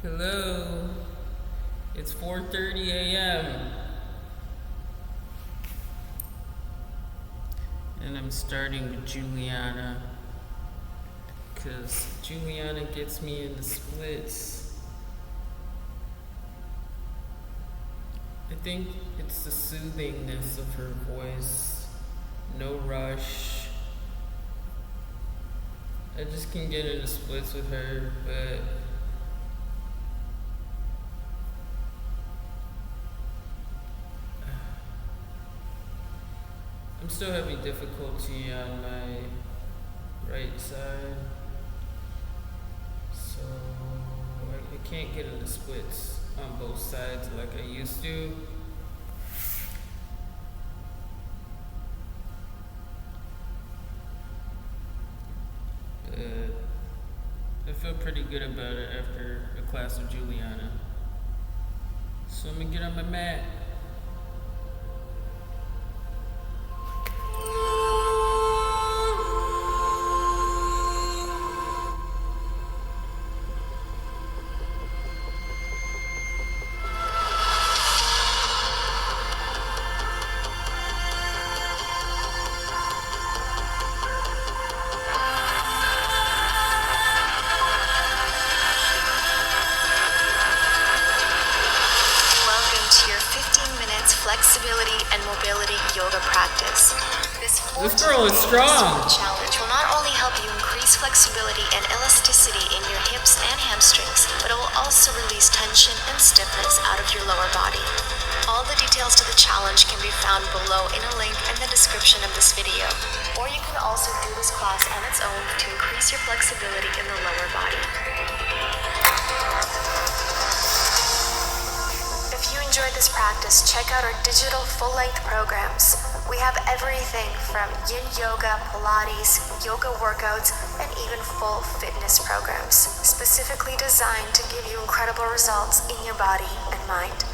Hello, it's 4:30 a.m. and I'm starting with Juliana because Juliana gets me in the splits. I think it's the soothingness of her voice, no rush. I just can get in the splits with her, but I'm still having difficulty on my right side, so I can't get in the splits on both sides like I used to. But I feel pretty good about it after a class of Juliana. So I'm gonna get on my mat. Flexibility and mobility yoga practice. This girl is strong. Challenge will not only help you increase flexibility and elasticity in your hips and hamstrings, but it will also release tension and stiffness out of your lower body. All the details to the challenge can be found below in a link in the description of this video. Or you can also do this class on its own to increase your flexibility in the lower body. If you enjoyed this practice, check out our digital full-length programs. We have everything from yin yoga, Pilates, yoga workouts, and even full fitness programs, specifically designed to give you incredible results in your body and mind.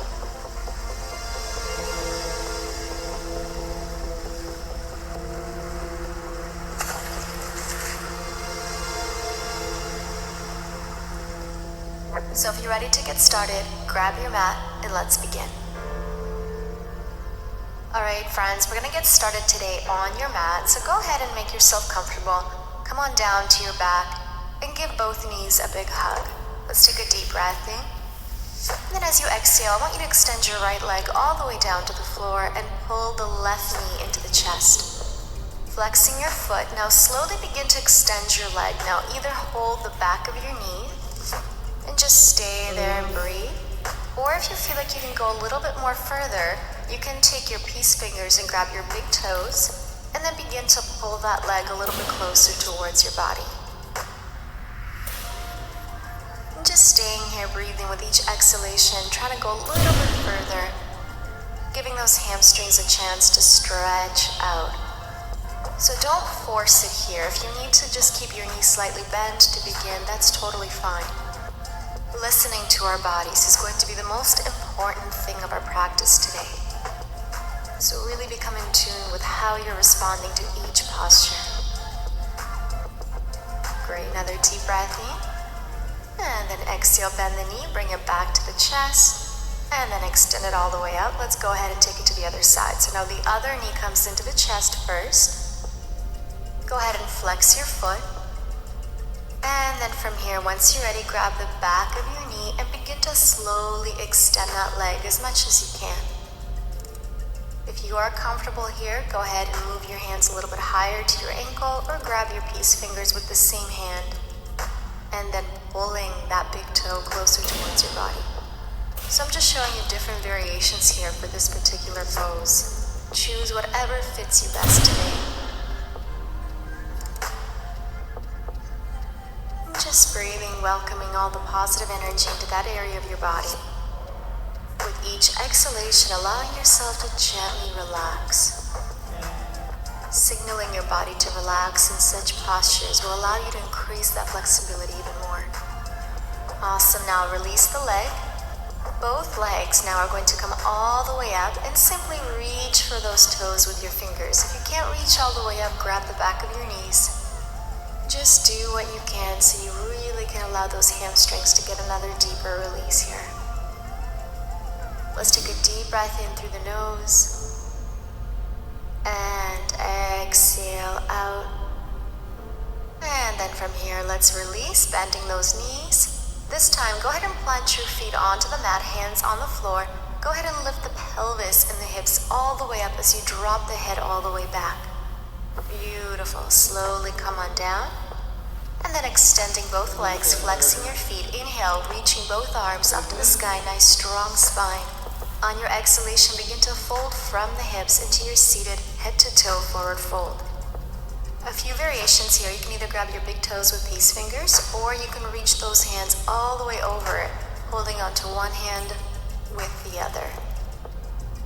So if you're ready to get started, grab your mat and let's begin. Alright friends, we're going to get started today on your mat, so go ahead and make yourself comfortable. Come on down to your back and give both knees a big hug. Let's take a deep breath in. And then as you exhale, I want you to extend your right leg all the way down to the floor and pull the left knee into the chest. Flexing your foot, now slowly begin to extend your leg. Now either hold the back of your knee and just stay there and breathe. Or if you feel like you can go a little bit more further, you can take your peace fingers and grab your big toes and then begin to pull that leg a little bit closer towards your body. And just staying here, breathing with each exhalation, trying to go a little bit further, giving those hamstrings a chance to stretch out. So don't force it here. If you need to just keep your knees slightly bent to begin, that's totally fine. Listening to our bodies is going to be the most important thing of our practice today. So really become in tune with how you're responding to each posture. Great, another deep breath in. And then exhale, bend the knee, bring it back to the chest. And then extend it all the way out. Let's go ahead and take it to the other side. So now the other knee comes into the chest first. Go ahead and flex your foot. And then from here, once you're ready, grab the back of your knee and begin to slowly extend that leg as much as you can. If you are comfortable here, go ahead and move your hands a little bit higher to your ankle or grab your peace fingers with the same hand and then pulling that big toe closer towards your body. So I'm just showing you different variations here for this particular pose. Choose whatever fits you best today. Just breathing, welcoming all the positive energy into that area of your body. With each exhalation, allowing yourself to gently relax. Signaling your body to relax in such postures will allow you to increase that flexibility even more. Awesome, now release the leg. Both legs now are going to come all the way up and simply reach for those toes with your fingers. If you can't reach all the way up, grab the back of your knees. Just do what you can so you really can allow those hamstrings to get another deeper breath in through the nose. And exhale out. And then from here, let's release, bending those knees. This time, go ahead and plant your feet onto the mat, hands on the floor. Go ahead and lift the pelvis and the hips all the way up as you drop the head all the way back. Beautiful. Slowly come on down. And then extending both legs, flexing your feet. Inhale, reaching both arms up to the sky, nice strong spine. On your exhalation, begin to fold from the hips into your seated head to toe forward fold. A few variations here. You can either grab your big toes with these fingers, or you can reach those hands all the way over it, holding onto one hand with the other.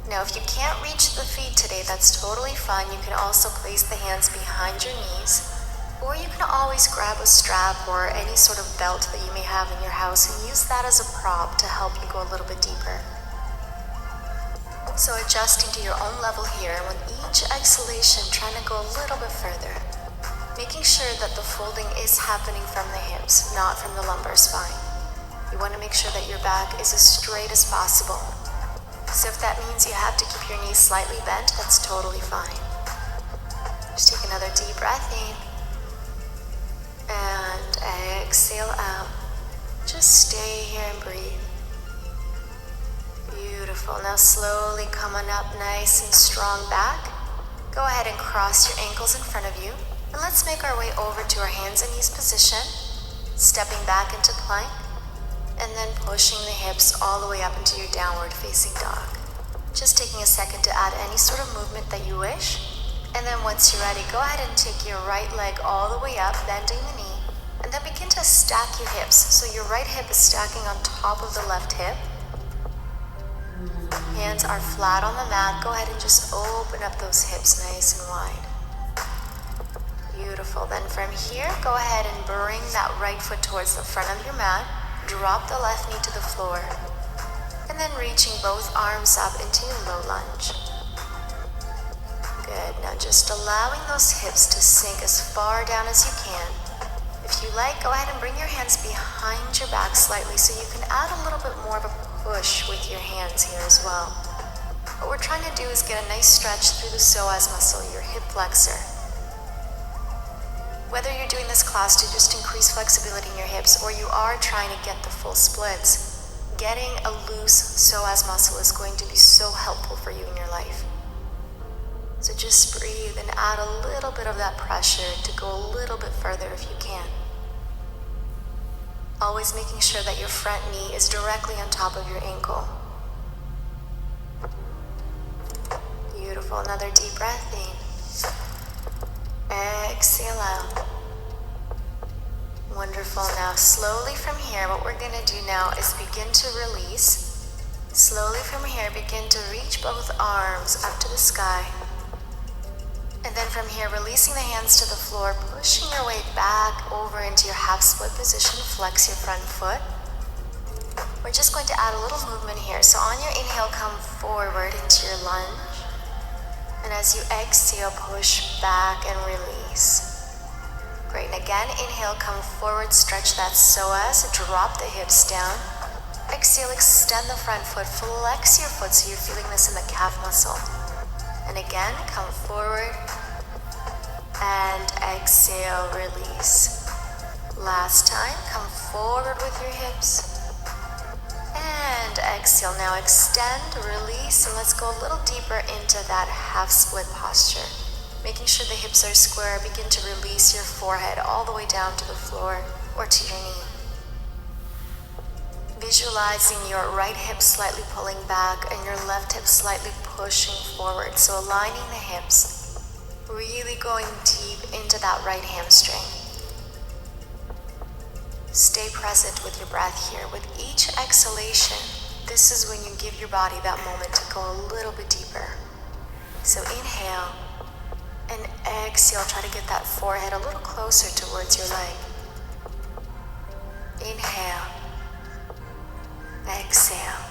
Now, if you can't reach the feet today, that's totally fine. You can also place the hands behind your knees, or you can always grab a strap or any sort of belt that you may have in your house and use that as a prop to help you go a little bit deeper. So adjusting to your own level here, and with each exhalation, trying to go a little bit further. Making sure that the folding is happening from the hips, not from the lumbar spine. You want to make sure that your back is as straight as possible. So if that means you have to keep your knees slightly bent, that's totally fine. Just take another deep breath in. And exhale out. Just stay here and breathe. Beautiful. Now slowly come on up, nice and strong back. Go ahead and cross your ankles in front of you. And let's make our way over to our hands and knees position. Stepping back into plank. And then pushing the hips all the way up into your downward facing dog. Just taking a second to add any sort of movement that you wish. And then once you're ready, go ahead and take your right leg all the way up, bending the knee. And then begin to stack your hips. So your right hip is stacking on top of the left hip. Hands are flat on the mat. Go ahead and just open up those hips nice and wide. Beautiful. Then from here, go ahead and bring that right foot towards the front of your mat. Drop the left knee to the floor. And then reaching both arms up into your low lunge. Good. Now just allowing those hips to sink as far down as you can. If you like, go ahead and bring your hands behind your back slightly so you can add a little bit more of a push with your hands here as well. What we're trying to do is get a nice stretch through the psoas muscle, your hip flexor. Whether you're doing this class to just increase flexibility in your hips or you are trying to get the full splits, getting a loose psoas muscle is going to be so helpful for you in your life. So just breathe and add a little bit of that pressure to go a little bit further if you can. Always making sure that your front knee is directly on top of your ankle. Beautiful. Another deep breath in. Exhale out. Wonderful. Now slowly from here, what we're going to do now is begin to release. Slowly from here, begin to reach both arms up to the sky. And then from here, releasing the hands to the floor, pushing your way back over into your half split position, flex your front foot. We're just going to add a little movement here. So on your inhale, come forward into your lunge. And as you exhale, push back and release. Great. And again, inhale, come forward, stretch that psoas, drop the hips down. Exhale, extend the front foot, flex your foot so you're feeling this in the calf muscle. And again, come forward and exhale, release. Last time, come forward with your hips and exhale. Now extend, release, and let's go a little deeper into that half split posture. Making sure the hips are square, begin to release your forehead all the way down to the floor or to your knee. Visualizing your right hip slightly pulling back and your left hip slightly pushing forward. So aligning the hips, really going deep into that right hamstring. Stay present with your breath here. With each exhalation, this is when you give your body that moment to go a little bit deeper. So inhale and exhale. Try to get that forehead a little closer towards your leg. Inhale. Exhale.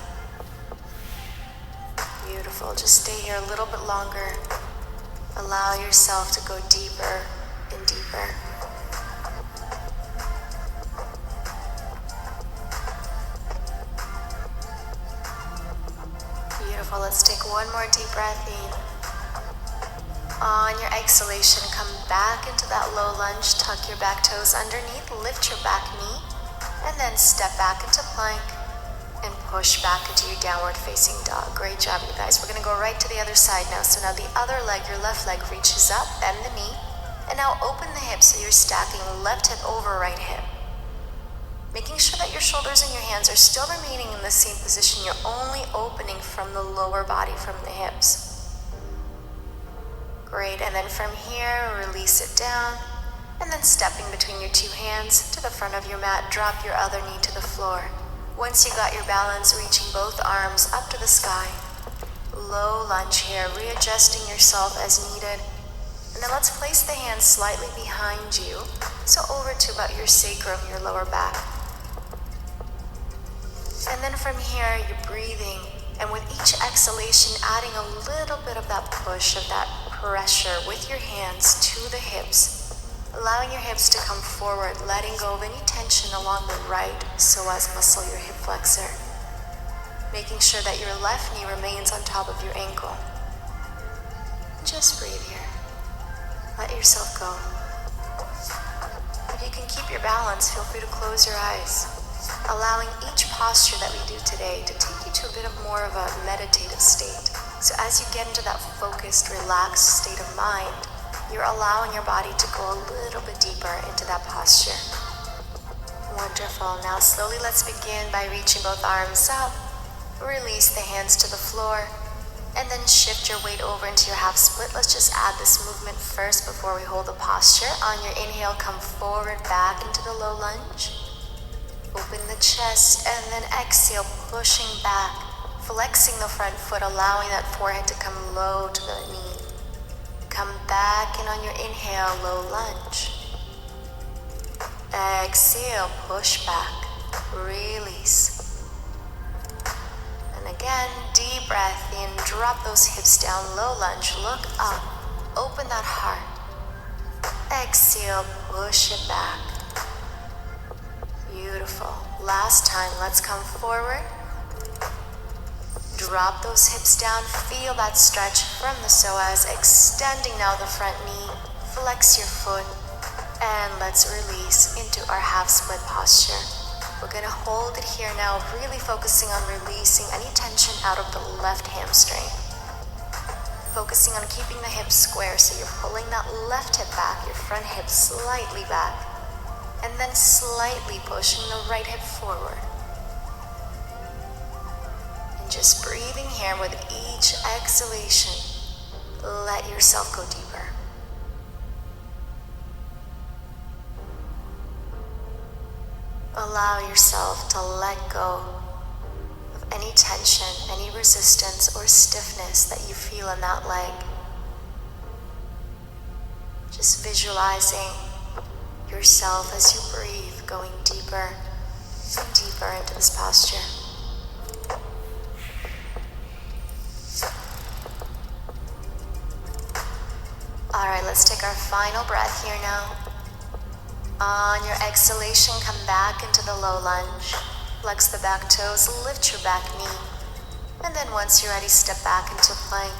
Beautiful. Just stay here a little bit longer. Allow yourself to go deeper and deeper. Wonderful. Let's take one more deep breath in. On your exhalation, come back into that low lunge. Tuck your back toes underneath, lift your back knee, and then step back into plank and push back into your downward facing dog. Great job, you guys. We're gonna go right to the other side now. So now the other leg, your left leg reaches up, bend the knee, and now open the hips so you're stacking left hip over right hip. Making sure that your shoulders and your hands are still remaining in the same position. You're only opening from the lower body, from the hips. Great, and then from here, release it down, and then stepping between your two hands to the front of your mat, drop your other knee to the floor. Once you got your balance, reaching both arms up to the sky. Low lunge here, readjusting yourself as needed. And then let's place the hands slightly behind you, so over to about your sacrum, your lower back. And then from here, you're breathing, and with each exhalation, adding a little bit of that push, of that pressure with your hands to the hips, allowing your hips to come forward, letting go of any tension along the right psoas muscle, your hip flexor. Making sure that your left knee remains on top of your ankle. Just breathe here. Let yourself go. If you can keep your balance, feel free to close your eyes, allowing each posture that we do today to take you to a bit of more of a meditative state. So as you get into that focused, relaxed state of mind, you're allowing your body to go a little bit deeper into that posture. Wonderful. Now slowly let's begin by reaching both arms up, release the hands to the floor, and then shift your weight over into your half split. Let's just add this movement first before we hold the posture. On your inhale, come forward, back into the low lunge. Open the chest, and then exhale, pushing back, flexing the front foot, allowing that forehead to come low to the knee. Come back, and on your inhale, low lunge. Exhale, push back, release. And again, deep breath in, drop those hips down, low lunge, look up, open that heart. Exhale, push it back. Beautiful. Last time, let's come forward. Drop those hips down, feel that stretch from the psoas, extending now the front knee, flex your foot, and let's release into our half split posture. We're gonna hold it here now, really focusing on releasing any tension out of the left hamstring. Focusing on keeping the hips square, so you're pulling that left hip back, your front hip slightly back, and then slightly pushing the right hip forward. And just breathing here with each exhalation, let yourself go deeper. Allow yourself to let go of any tension, any resistance or stiffness that you feel in that leg. Just visualizing yourself as you breathe, going deeper and deeper into this posture. All right, let's take our final breath here now. On your exhalation, come back into the low lunge. Flex the back toes, lift your back knee. And then once you're ready, step back into plank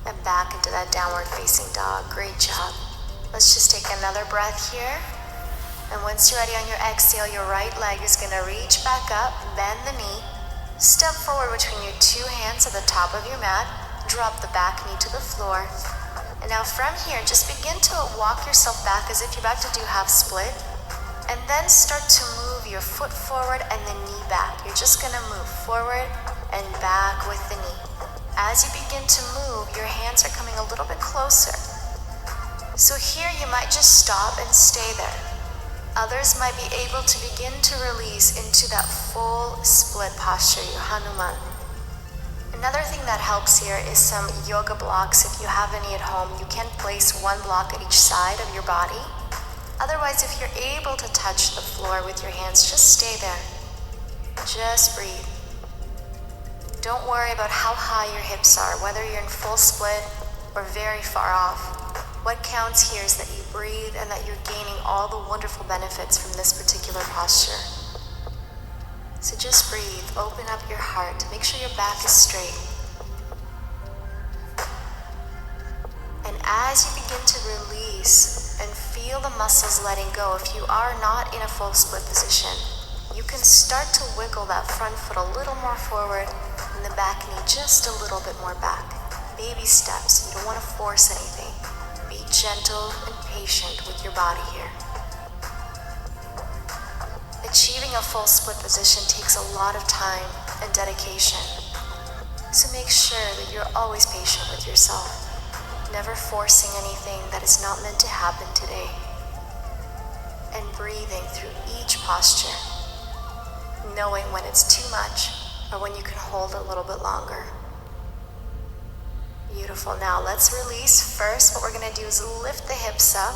and back into that downward facing dog. Great job. Let's just take another breath here. And once you're ready on your exhale, your right leg is gonna reach back up, bend the knee, step forward between your two hands at the top of your mat, drop the back knee to the floor. And now from here, just begin to walk yourself back as if you're about to do half split. And then start to move your foot forward and the knee back. You're just gonna move forward and back with the knee. As you begin to move, your hands are coming a little bit closer. So here you might just stop and stay there. Others might be able to begin to release into that full split posture, your Hanuman. Another thing that helps here is some yoga blocks. If you have any at home, you can place one block at each side of your body. Otherwise, if you're able to touch the floor with your hands, just stay there. Just breathe. Don't worry about how high your hips are, whether you're in full split or very far off. What counts here is that you breathe and that you're gaining all the wonderful benefits from this particular posture. So just breathe, open up your heart, make sure your back is straight. as you begin to release and feel the muscles letting go, if you are not in a full split position, you can start to wiggle that front foot a little more forward and the back knee just a little bit more back. Baby steps. You don't want to force anything. Be gentle and patient with your body here. Achieving a full split position takes a lot of time and dedication. So make sure that you're always patient with yourself, never forcing anything that is not meant to happen today, and breathing through each posture, knowing when it's too much or when you can hold a little bit longer. Beautiful. Now let's release. First, what we're going to do is lift the hips up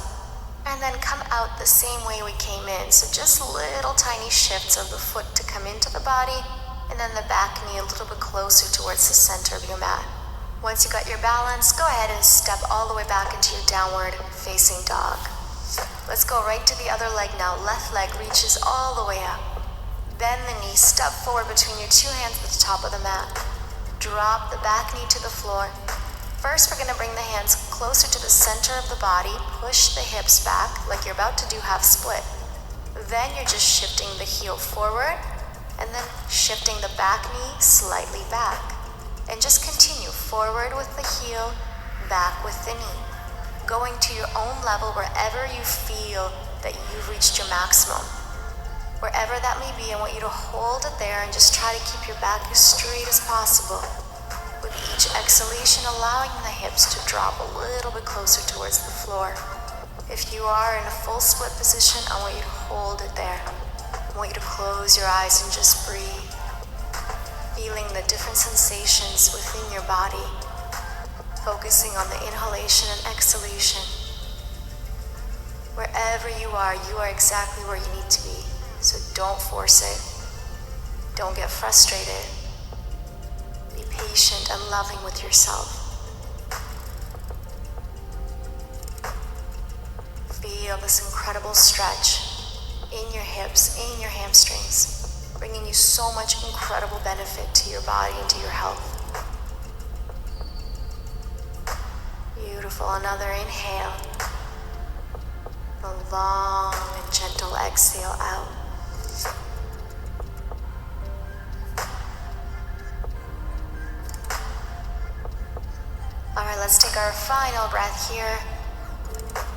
and then come out the same way we came in. So just little tiny shifts of the foot to come into the body, and then the back knee a little bit closer towards the center of your mat. Once you got your balance, go ahead and step all the way back into your downward facing dog. Let's go right to the other leg now. Left leg reaches all the way up. Bend the knee, step forward between your two hands at the top of the mat. Drop the back knee to the floor. First, we're going to bring the hands closer to the center of the body. Push the hips back like you're about to do half split. Then you're just shifting the heel forward and then shifting the back knee slightly back. And just continue forward with the heel, back with the knee. Going to your own level wherever you feel that you've reached your maximum. Wherever that may be, I want you to hold it there and just try to keep your back as straight as possible. With each exhalation, allowing the hips to drop a little bit closer towards the floor. If you are in a full split position, I want you to hold it there. I want you to close your eyes and just breathe, feeling the different sensations within your body, focusing on the inhalation and exhalation. Wherever you are exactly where you need to be. So don't force it. Don't get frustrated. Be patient and loving with yourself. Feel this incredible stretch in your hips, in your hamstrings, bringing you so much incredible benefit to your body and to your health. Beautiful. Another inhale. A long and gentle exhale out. Alright, let's take our final breath here.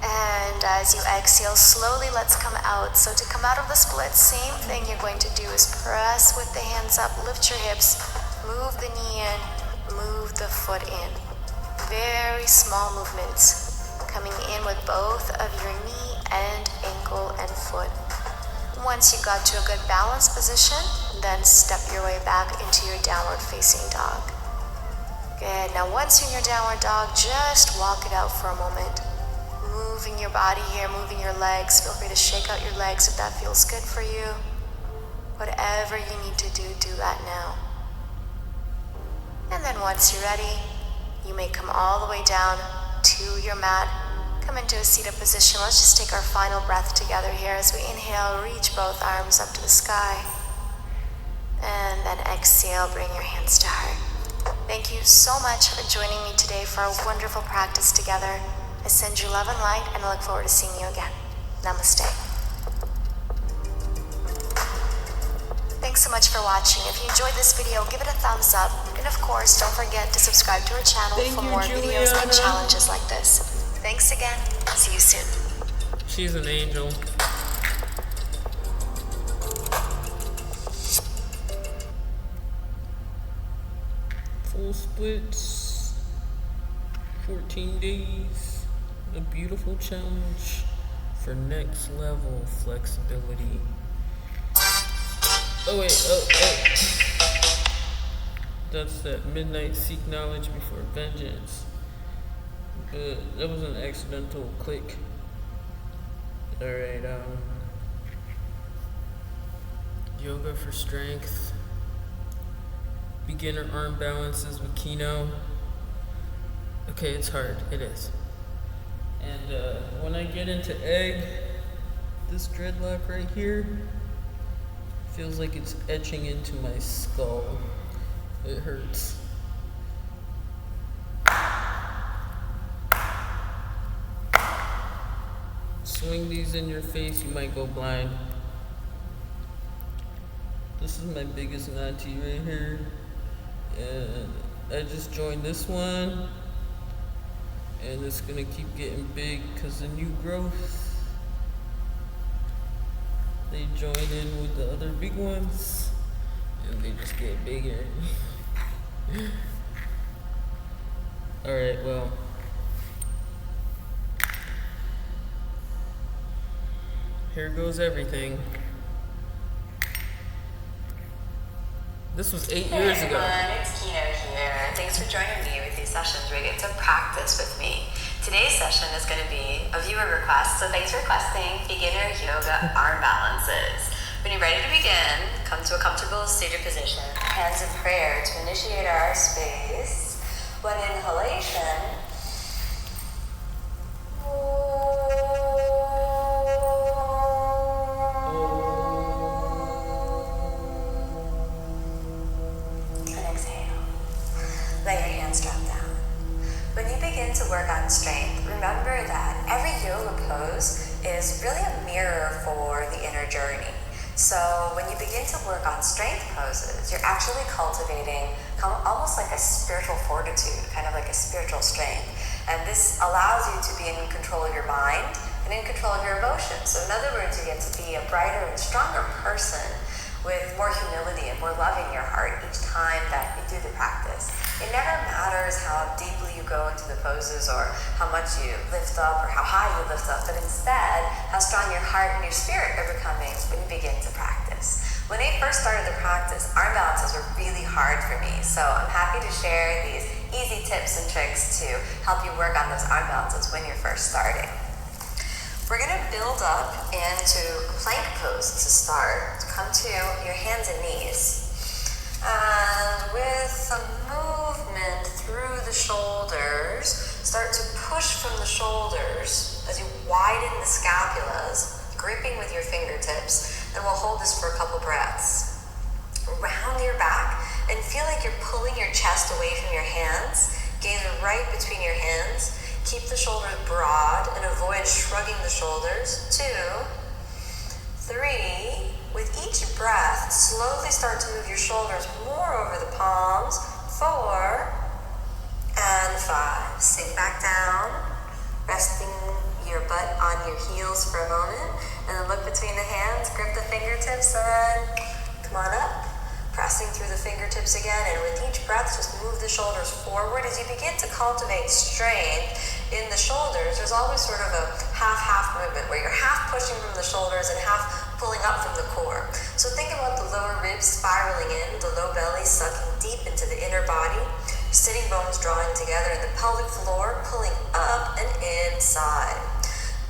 And as you exhale, slowly let's come out. So to come out of the split, same thing you're going to do is press with the hands up, lift your hips, move the knee in, move the foot in. Very small movements, coming in with both of your knee and ankle and foot. Once you got to a good balanced position, then step your way back into your downward facing dog. Good. Now once you're in your downward dog, just walk it out for a moment. Moving your body here, moving your legs. Feel free to shake out your legs if that feels good for you. Whatever you need to do, do that now. And then once you're ready, you may come all the way down to your mat. Come into a seated position. Let's just take our final breath together here as we inhale, reach both arms up to the sky. And then exhale, bring your hands to heart. Thank you so much for joining me today for our wonderful practice together. I send you love and light, and I look forward to seeing you again. Namaste. Thanks so much for watching. If you enjoyed this video, give it a thumbs up. And of course, don't forget to subscribe to our channel for more videos and challenges like this. Thanks again. See you soon. She's an angel. Full splits. 14 days. A beautiful challenge for next level flexibility. Oh wait, oh. That's that midnight seek knowledge before vengeance. But that was an accidental click. Alright, yoga for strength. Beginner arm balances with Kino. Okay, it's hard. It is. And when I get into egg, this dreadlock right here feels like it's etching into my skull. It hurts. swing these in your face, you might go blind. This is my biggest natty right here. And I just joined this one. And it's gonna keep getting big because the new growth. They join in with the other big ones. And they just get bigger. Alright, well. Here goes everything. This was 8 years ago. Hey everyone, it's Kino here. Thanks for joining me with these sessions where you get to practice with me. Today's session is going to be a viewer request, so thanks for requesting beginner yoga arm balances. When you're ready to begin, come to a comfortable seated position, hands in prayer to initiate our space. One inhalation. Let your hands drop down. When you begin to work on strength, remember that every yoga pose is really a mirror for the inner journey. So when you begin to work on strength poses, you're actually cultivating almost like a spiritual fortitude, kind of like a spiritual strength. And this allows you to be in control of your mind and in control of your emotions. So in other words, you get to be a brighter and stronger person with more humility and more love in your heart each time that you do the practice. It never matters how deeply you go into the poses or how much you lift up or how high you lift up, but instead how strong your heart and your spirit are becoming when you begin to practice. When I first started the practice, arm balances were really hard for me, so I'm happy to share these easy tips and tricks to help you work on those arm balances when you're first starting. We're going to build up into a plank pose to start. Come to your hands and knees. And with a movement through the shoulders, start to push from the shoulders as you widen the scapulas, gripping with your fingertips, and we'll hold this for a couple breaths. Round your back and feel like you're pulling your chest away from your hands. Gaze right between your hands. Keep the shoulders broad and avoid shrugging the shoulders. 2, 3. With each breath, slowly start to move your shoulders more over the palms. 4 and 5. Sink back down, resting your butt on your heels for a moment, and then look between the hands, grip the fingertips, and come on up. Pressing through the fingertips again, and with each breath, just move the shoulders forward. As you begin to cultivate strength in the shoulders, there's always sort of a half-half movement where you're half pushing from the shoulders and half pulling up from the core. So think about the lower ribs spiraling in, the low belly sucking deep into the inner body, sitting bones drawing together, and the pelvic floor pulling up and inside.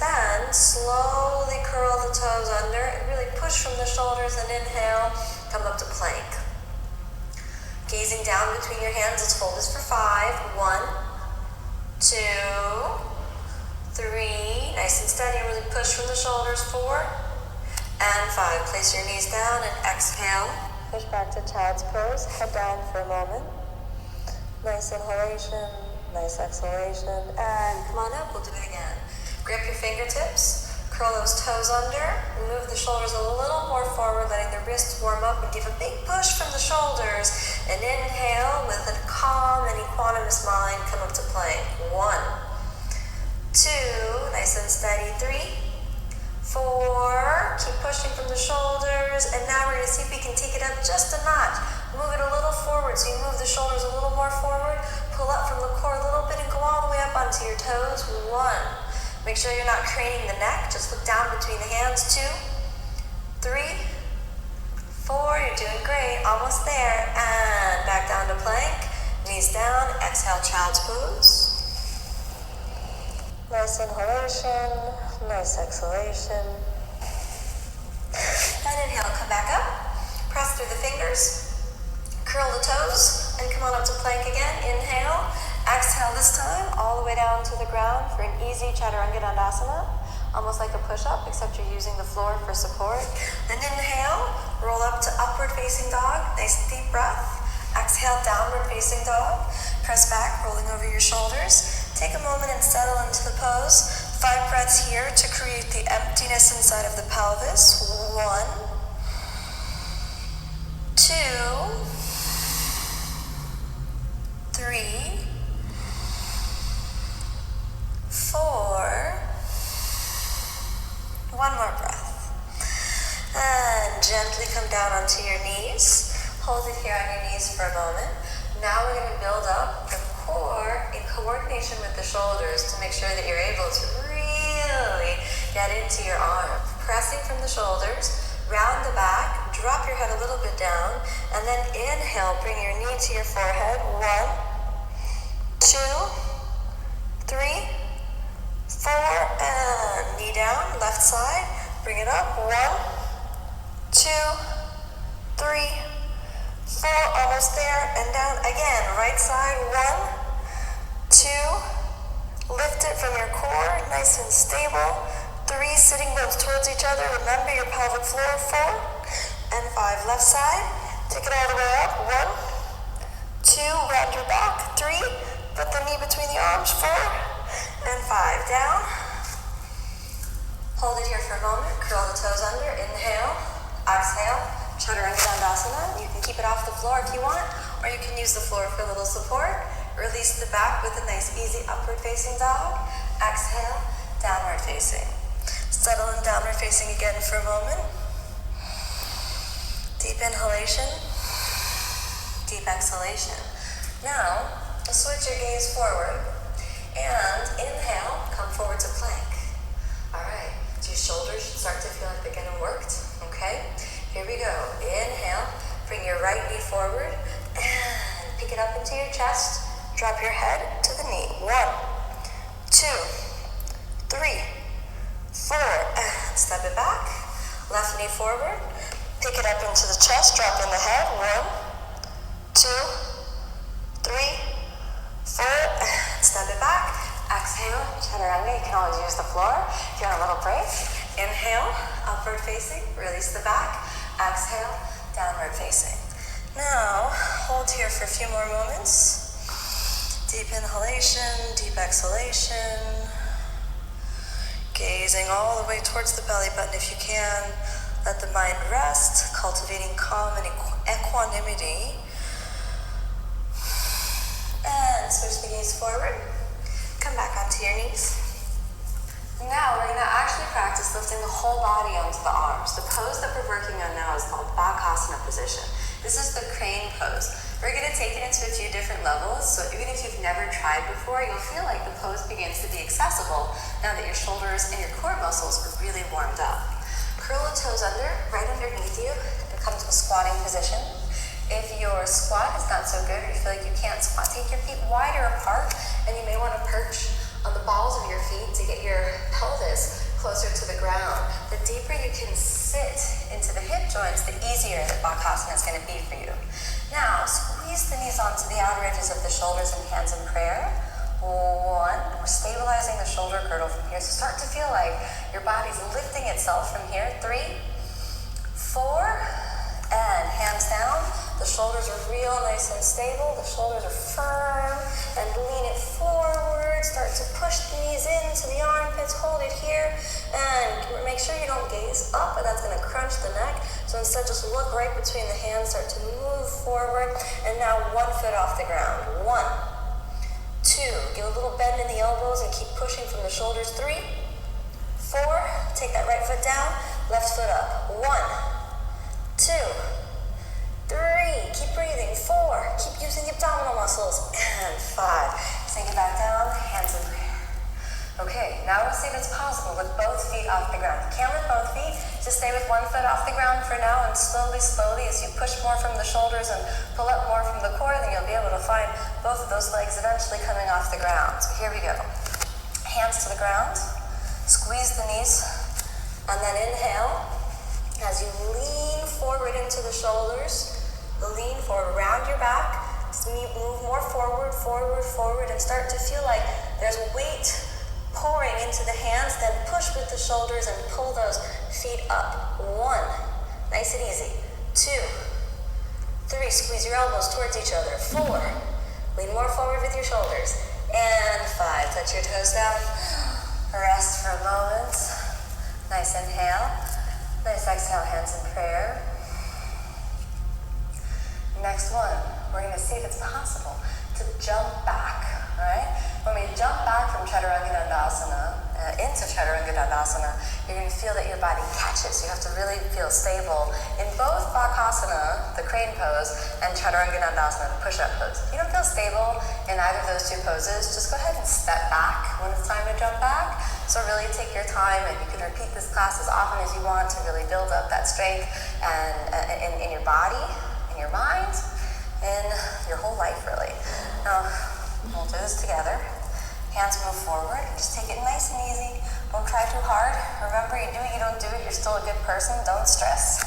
Then slowly curl the toes under and really push from the shoulders and inhale, come up to plank. Gazing down between your hands, let's hold this for 5. 1, 2, 3. Nice and steady, really push from the shoulders. 4 and 5. Place your knees down and exhale. Push back to child's pose. Head down for a moment. Nice inhalation, nice exhalation. And come on up, we'll do it again. Grip your fingertips. Curl those toes under. Move the shoulders a little more forward, letting the wrists warm up, and give a big push from the shoulders. And inhale with a calm and equanimous mind. Come up to plank. 1, 2. Nice and steady. 3, 4, keep pushing from the shoulders, and now we're going to see if we can take it up just a notch. Move it a little forward, so you move the shoulders a little more forward, pull up from the core a little bit, and go all the way up onto your toes. 1, make sure you're not craning the neck, just look down between the hands. 2, 3, 4, you're doing great, almost there, and back down to plank, knees down, exhale, child's pose. Nice inhalation, nice exhalation. And inhale, come back up. Press through the fingers. Curl the toes and come on up to plank again. Inhale. Exhale this time, all the way down to the ground for an easy Chaturanga Dandasana. Almost like a push-up, except you're using the floor for support. Then inhale, roll up to upward facing dog. Nice deep breath. Exhale, downward facing dog. Press back, rolling over your shoulders. Take a moment and settle into the pose. 5 breaths here to create the emptiness inside of the pelvis. 1, 2, 3, 4. One more breath. And gently come down onto your knees. Hold it here on your knees for a moment. Now we're going to build up the core in coordination with the shoulders to make sure that you're able to really get into your arm. Pressing from the shoulders, round the back, drop your head a little bit down, and then inhale, bring your knee to your forehead. 1, 2, 3, 4, and knee down, left side, bring it up. 1, 2, 3, 4, almost there, and down again. Right side, 1, 2, lift it from your core, nice and stable. 3, sitting bones towards each other. Remember your pelvic floor. 4 and 5, left side. Take it all the way up. 1, 2, round your back. 3, put the knee between the arms. 4 and 5, down. Hold it here for a moment. Curl the toes under. Inhale, exhale. Chaturanga Dandasana. You can keep it off the floor if you want, or you can use the floor for a little support. Release the back with a nice easy upward facing dog. Exhale, downward facing. Settle in downward facing again for a moment. Deep inhalation, deep exhalation. Now, switch your gaze forward and inhale, come forward to plank. All right, so your shoulders should start to feel like they're getting worked, okay? Here we go. Inhale, bring your right knee forward and pick it up into your chest. Drop your head to the knee. 1, 2, 3, 4, and step it back. Left knee forward. Pick it up into the chest. Drop in the head. 1, 2, 3, 4, and step it back. Exhale, chaturanga. You can always use the floor if you're on a little break. Inhale, upward facing. Release the back. Exhale, downward facing. Now, hold here for a few more moments. Deep inhalation, deep exhalation. Gazing all the way towards the belly button if you can. Let the mind rest, cultivating calm and equanimity. And switch the gaze forward. Come back onto your knees. Now we're going to actually practice lifting the whole body onto the arms. The pose that we're working on now is called Bakasana position. This is the crane pose. We're going to take it into a few different levels, so even if you've never tried before, you'll feel like the pose begins to be accessible now that your shoulders and your core muscles are really warmed up. Curl the toes under, right underneath you, and come to a squatting position. If your squat is not so good or you feel like you can't squat, take your feet wider apart, and you may want to perch on the balls of your feet to get your pelvis closer to the ground. The deeper you can sit into the hip joints, the easier that Bakasana is going to be for you. Now, squeeze the knees onto the outer edges of the shoulders and hands in prayer. 1, we're stabilizing the shoulder girdle from here. So start to feel like your body's lifting itself from here. 3, 4, and hands down. The shoulders are real nice and stable. The shoulders are firm. And lean it forward. Start to push the knees into the armpits. Hold it here. And make sure you don't gaze up, and that's going to crunch the neck. So instead, just look right between the hands. Start to move forward. And now 1 foot off the ground. 1, 2. Give a little bend in the elbows and keep pushing from the shoulders. 3, 4. Take that right foot down. Left foot up. 1, 2, 3, keep breathing. 4, keep using the abdominal muscles. And 5, sink it back down, hands in prayer. Okay, now we'll see if it's possible with both feet off the ground. You can't lift both feet, just stay with 1 foot off the ground for now, and slowly, as you push more from the shoulders and pull up more from the core, then you'll be able to find both of those legs eventually coming off the ground. So here we go. Hands to the ground, squeeze the knees, and then inhale. As you lean forward into the shoulders, lean forward, round your back, move more forward, and start to feel like there's weight pouring into the hands, then push with the shoulders and pull those feet up. 1, nice and easy. 2, 3, squeeze your elbows towards each other. 4, lean more forward with your shoulders. And 5, touch your toes down. Rest for a moment. Nice inhale. Nice exhale, hands in prayer. Next one, we're going to see if it's possible to jump back, right? When we jump back from Chaturanga Dandasana into Chaturanga Dandasana, you're going to feel that your body catches. You have to really feel stable in both Bakasana, the crane pose, and Chaturanga Dandasana, the push-up pose. If you don't feel stable in either of those two poses, just go ahead and step back when it's time to jump back. So really take your time, and you can repeat this class as often as you want to really build up that strength and in your body, in your mind, in your whole life, really. Now, we'll do this together. Hands move forward. Just take it nice and easy. Don't try too hard. Remember, you do it, you don't do it, you're still a good person. Don't stress.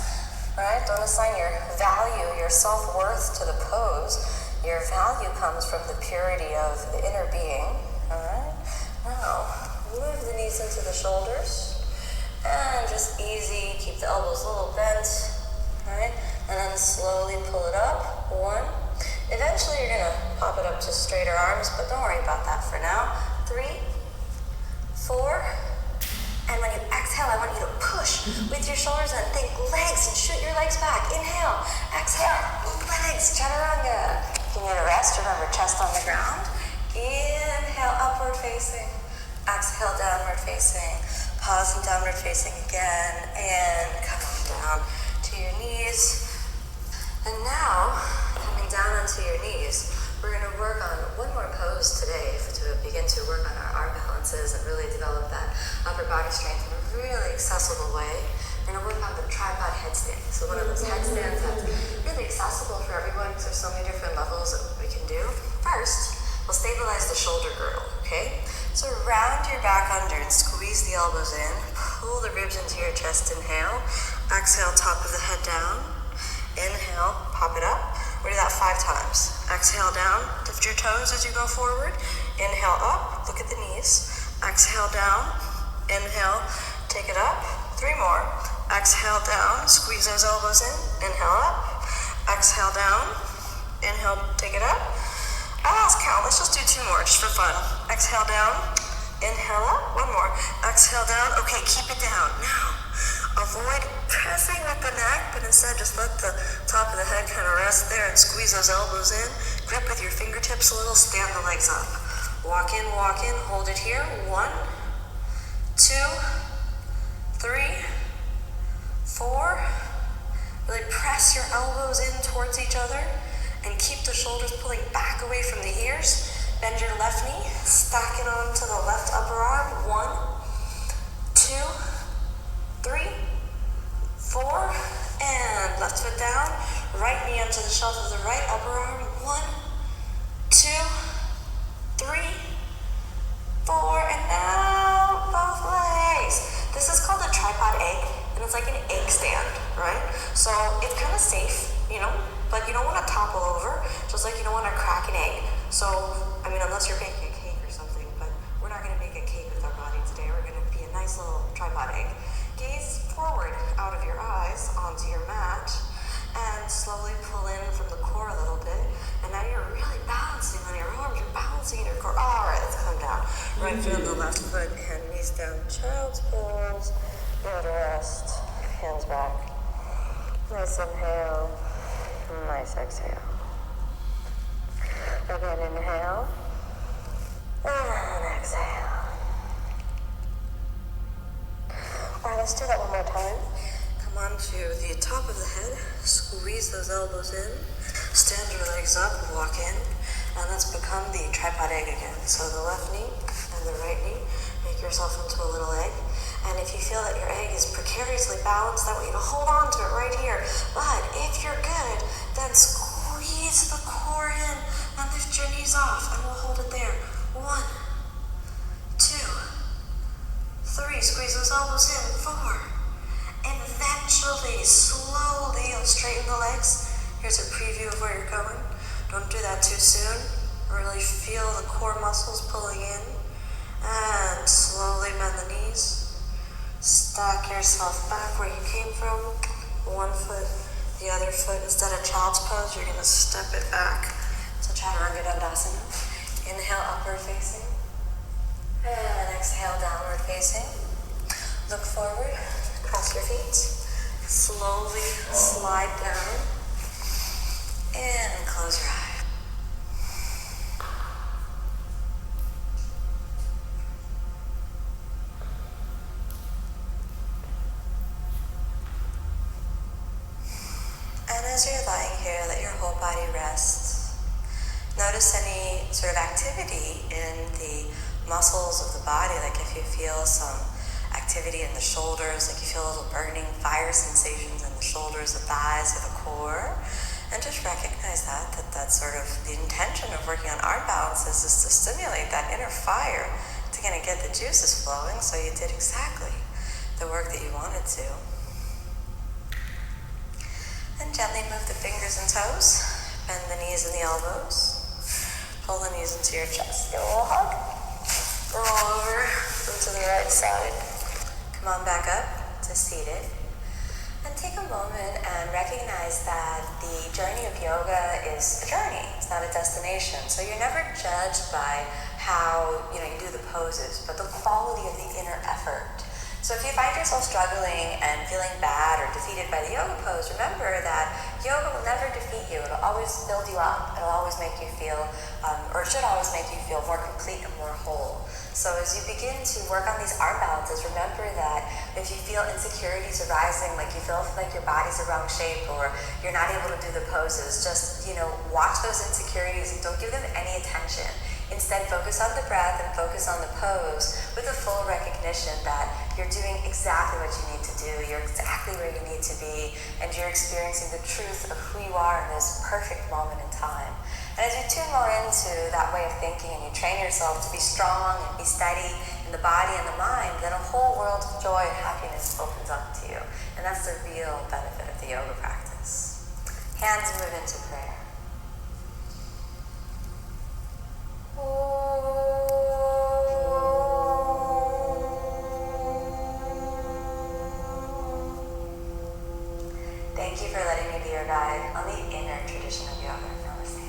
All right? Don't assign your value, your self-worth to the pose. Your value comes from the purity of the inner being. All right? Now, move the knees into the shoulders. And just easy. Keep the elbows a little bent. All right? And then slowly pull it up. 1. Eventually you're going to pop it up to straighter arms, but don't worry about that for now. 3, 4, and when you exhale, I want you to push with your shoulders and think legs and shoot your legs back. Inhale, exhale, legs, chaturanga. If you need a rest, remember chest on the ground. Inhale, upward facing. Exhale, downward facing. Pause and downward facing again, and come on down to your knees. And now, coming down onto your knees, we're going to work on one more pose today to begin to work on our arm balances and really develop that upper body strength in a really accessible way. We're going to work on the tripod headstand. So one of those headstands that's really accessible for everyone because there's so many different levels that we can do. First, we'll stabilize the shoulder girdle, okay? So round your back under and squeeze the elbows in. Pull the ribs into your chest, inhale. Exhale, top of the head down. Inhale, pop it up. We'll do that 5 times. Exhale down, lift your toes as you go forward. Inhale up, look at the knees. Exhale down, inhale, take it up. 3 more. Exhale down, squeeze those elbows in. Inhale up. Exhale down, inhale, take it up. I lost count, let's just do 2 more just for fun. Exhale down, inhale up. 1 more. Exhale down, okay, keep it down. Now, avoid pressing with the neck, but instead just let the top of the head kind of rest there and squeeze those elbows in. Grip with your fingertips a little, stand the legs up. Walk in, hold it here. 1, 2, 3, 4. Really press your elbows in towards each other and keep the shoulders pulling back away from the ears. Bend your left knee, stack it onto the left upper arm. 1, 2, 3, 4, and left foot down, right knee onto the shelf of the right upper arm. 1, 2, 3, 4, and now both legs. This is called a tripod egg, and it's like an egg stand, right? So it's kind of safe, but you don't want to topple over, just like you don't want to crack an egg. So, unless you're baking a cake or something, but we're not going to make a cake with our body today. We're going to be a nice little tripod egg. Gaze forward out of your eyes onto your mat and slowly pull in from the core a little bit. And now you're really balancing on your arms. You're balancing in your core. All right, let's come down. Right foot on the left foot, hand knees down. Child's pose. Good rest. Hands back. Nice inhale. Nice exhale. Again, inhale. And exhale. Alright, let's do that one more time. Come on to the top of the head. Squeeze those elbows in. Stand your legs up, walk in. And let's become the tripod egg again. So the left knee and the right knee. Make yourself into a little egg. And if you feel that your egg is precariously balanced, I want you to hold on to it right here. But if you're good, then squeeze the core in and lift your knees off. And we'll hold it there. 1, 2, 3, squeeze those elbows in. 4. Eventually, slowly, you'll straighten the legs. Here's a preview of where you're going. Don't do that too soon. Really feel the core muscles pulling in. And slowly bend the knees. Stack yourself back where you came from. 1 foot, the other foot. Instead of child's pose, you're going to step it back to Chaturanga Dandasana. Inhale, upward facing. And exhale, downward facing. Look forward, cross your feet. Slowly slide down. And close your eyes. And as you're lying here, let your whole body rest. Notice any sort of activity in the muscles of the body, like if you feel some activity in the shoulders, like you feel a little burning fire sensations in the shoulders, the thighs, or the core. And just recognize that that's sort of the intention of working on arm balances is to stimulate that inner fire to kind of get the juices flowing, so you did exactly the work that you wanted to. And gently move the fingers and toes, bend the knees and the elbows, pull the knees into your chest, give a little hug, roll over into the right side, come on back up to seated. And take a moment and recognize that the journey of yoga is a journey, it's not a destination. So you're never judged by how you do the poses, but the quality of the inner effort. So if you find yourself struggling and feeling bad or defeated by the yoga pose, remember that yoga will never defeat you. It'll always build you up. It'll always make you feel, or it should always make you feel more complete and more whole. So as you begin to work on these arm balances, remember that if you feel insecurities arising, like you feel like your body's the wrong shape or you're not able to do the poses, just, watch those insecurities and don't give them any attention. Instead, focus on the breath and focus on the pose with a full recognition that you're doing exactly what you need to do, you're exactly where you need to be, and you're experiencing the truth of who you are in this perfect moment in time. And as you tune more into that way of thinking and you train yourself to be strong and be steady in the body and the mind, then a whole world of joy and happiness opens up to you. And that's the real benefit of the yoga practice. Hands move into prayer. Thank you for letting me be your guide on the inner tradition of yoga. Namaste.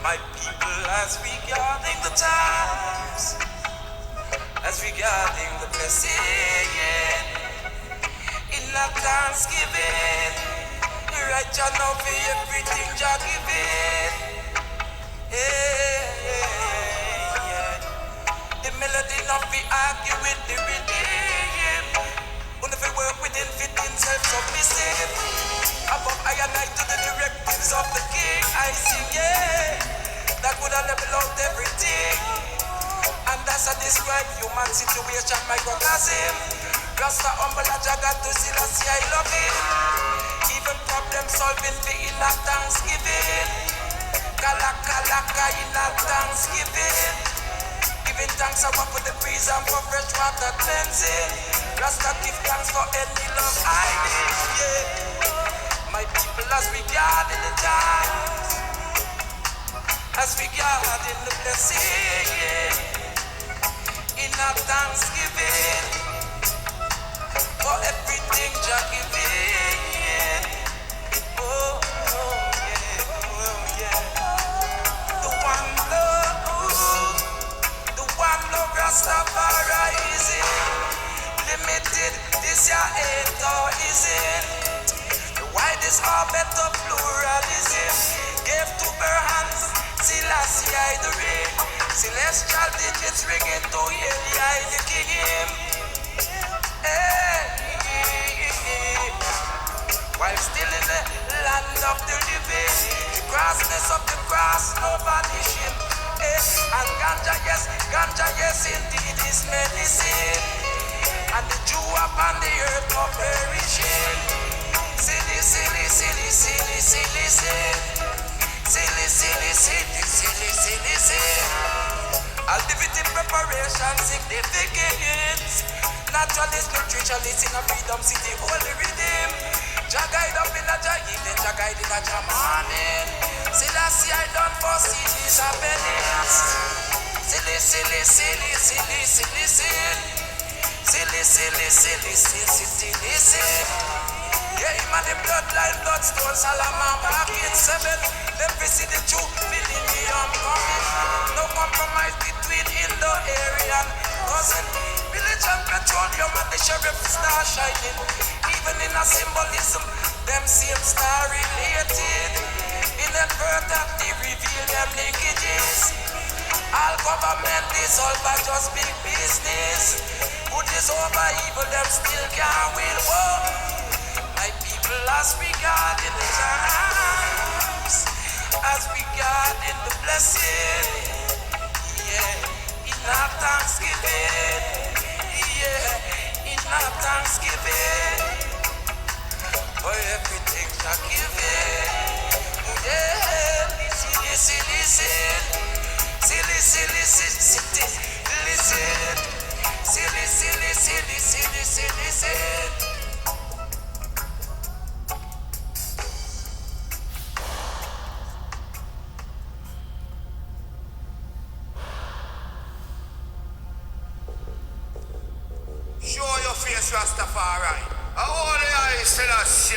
My people, as regarding the times, as regarding the blessing, in a thanksgiving, right now for everything Jah giving. The melody not be argue with the rhythm. When if work within fit himself submissive. Above I and I to the directives of the king, I sing, that would have level out everything. And that's how describe human situation, microcosm. Rasta humble a jagat to see I love him. Even problem solving be in a thanksgiving. Kalaka in a thanksgiving. Giving thanks I walk with the breeze and for fresh water cleansing. Rasta give thanks for any love I need, My people as we guard in the times, as we guard in the blessing, in our thanksgiving, for everything Jah giving. Oh yeah. The one love Rastafari is it. Limited, this year ain't all is it. Why this orbit of pluralism? Gave to her hands, Selassie I the ring. Celestial digits ringing to Eli the king him. While still in the land of the living, the grassness of the grass no vanishing. And ganja yes indeed is medicine. And the Jew upon the earth no perishing. Silly. Activity preparation significant. Naturalist nutritionist in a freedom city holy rhythm. Jah guide up in a Jah give the Jah guided at your morning. Still I see I done for cities of Venice. Silly, silly, silly, silly, silly, silly, silly, silly, silly, silly, silly. Yeah, him and the bloodline, bloodstone, Salaman, Market 7. Them visit the true millennium coming. No compromise between Indo-Aryan cousin. Village and petroleum and the sheriff star shining. Even in a symbolism, them same star related. Inadvertently reveal them linkages. All government is all but just big business. Good is over evil, them still can't win war. My people as regarding the times, as regarding the blessing, yeah, in our Thanksgiving, yeah, in our Thanksgiving, for everything to give it, yeah, listen, listen, silly, silly, silly, listen, silly, silly, silly, silly, silly, silly. Show your face, Rastafari. How old are you, Selassie?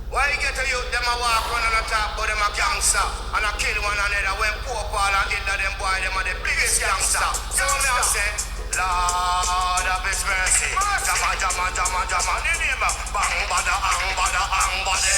Why you get a youth, them a walk around and a talk about them a gangster and a kill one another when poor Paul and Hitler them boy, them are the biggest gangster. So me I say, Lord of His mercy. Jama, jama, jama, jama, the name bang, bada, ang, bada, ang, bada,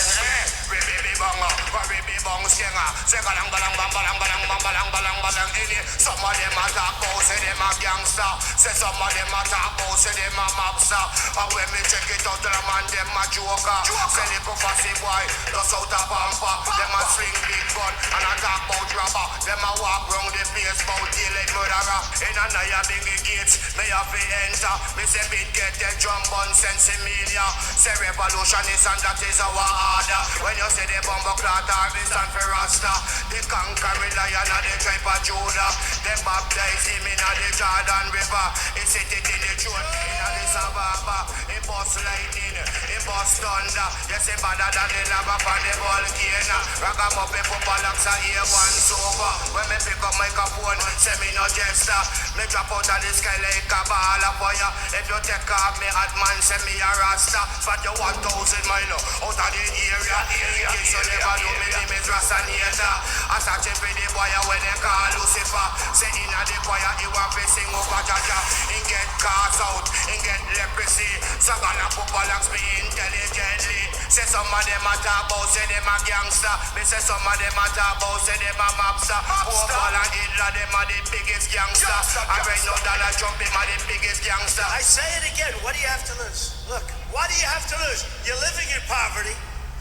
ribi, banga, ribi, bang, skenga, sekalang, balang, bang, balang, balang, bang, balang, balang, balang, ini. Some of them a talk about, say them a gangster. Say some of them a talk about, say them a mobster. And when me check it out, them and them a joker. Say the prophecy boy, just out a pamper. Them a swing big gun and a talk about robber. Them a walk round the place about daylight murderer. In a naya big gates, me have to enter. Me say big get the drum bun sense media. Say revolution is and that is our order. When you say the bumbo clot harvest and for Rasta, the conquering lion of the tribe of Judah. They baptize him in the Jordan River. He sit it in the throne in the Sababa. He bust lightning, he bust thunder. Yes, he better than the lava for the volcano. Ragamuffin for Balax and A1 sober. When me pick up microphone, say me no jester. Me drop out of the sky like a ball of fire. If you take off me hot man, say me a Rasta. But you 1,000 miles out of the area. In case you never know me name is Rastanator. I start to the boy when they call Lucifer. Say in the choir, he want to sing over Jaja. He get cast out, he get leprosy. So gonna put Balax me intelligently. Say some of them a talk about, say them a gangster. Me say some of them a talk about, say them a mobster. Paul and Hitler, them are the biggest gangster. I right now Donald Trump, him are the biggest gangster. I say it again, what do you have to lose? Look, what do you have to lose? You're living in poverty,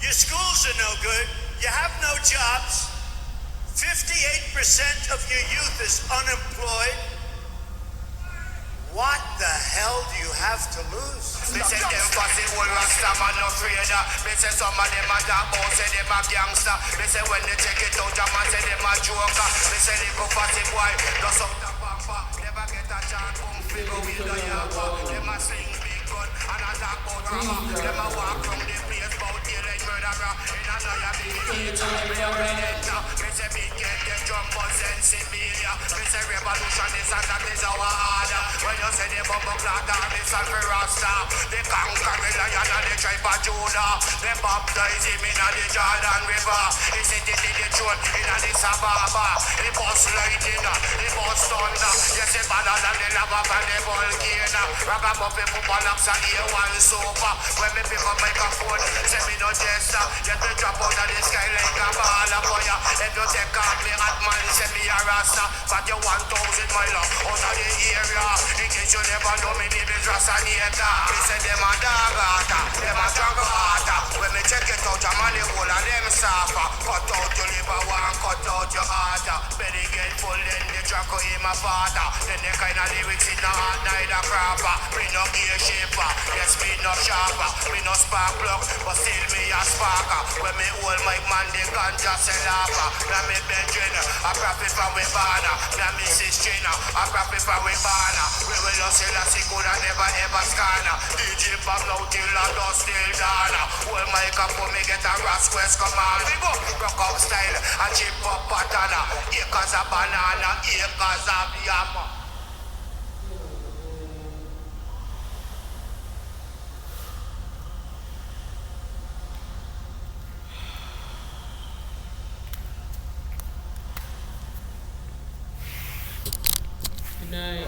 your schools are no good, you have no jobs, 58% of your youth is unemployed. What the hell do you have to lose? Me say them fussy old Rasta man no afraid. Me say some of them a talk about, say them a gangster. Me say when they check it out, a man say them a joker. Me say little fussy boy, just up the pamper. Never get a chance, come figure with the yapa. Them a sling big gun and a talk about rama. Them a walk from the place about daylight murderer. In a naya big gate, me a redenta. Me say big get the drum buzz and Siberia. Me say revolution is and that is our order. When you say the bumbo clot harvest and for Rasta, the conquering lion of the tribe of Judah. They baptize him in the Jordan River. He sit in the throne in the Sababa. He bust lightning, he bust thunder. Yes, he better than the lava from the volcano. Ragamuffin for Balax and A1 sober. When me pick up microphone, say me no jester. Get me drop out of the sky like a ball of fire. If you take off me hot man, say me a Rasta. But you 1,000 miles out of the area. In case you never know me name is Rastanator. Me say them a dog hearter, them a drug hearter. When me check it out, your money whole and them suffer. Cut out your liver, one cut out your heart. Belly get full, then the drug echo in my father. Then the kind of lyrics in the heart, neither crapper. Me no gear shaper, yes me no sharper. Me no spark plug, but still me a sparker. When me hold my man, the ganja sell rapper. Now me Benjamin, I profit from we banner. Now me sister, I profit from we banner. We will not sell a could I never ever scanner. DJ Bob now till I don't still dana. Hold my cup for me get a rasquest come on. We go rock up style and chip up patana. Acres of banana, acres of yam. Good night.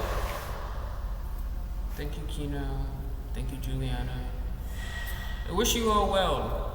Thank you, Kino. Thank you, Juliana. I wish you all well.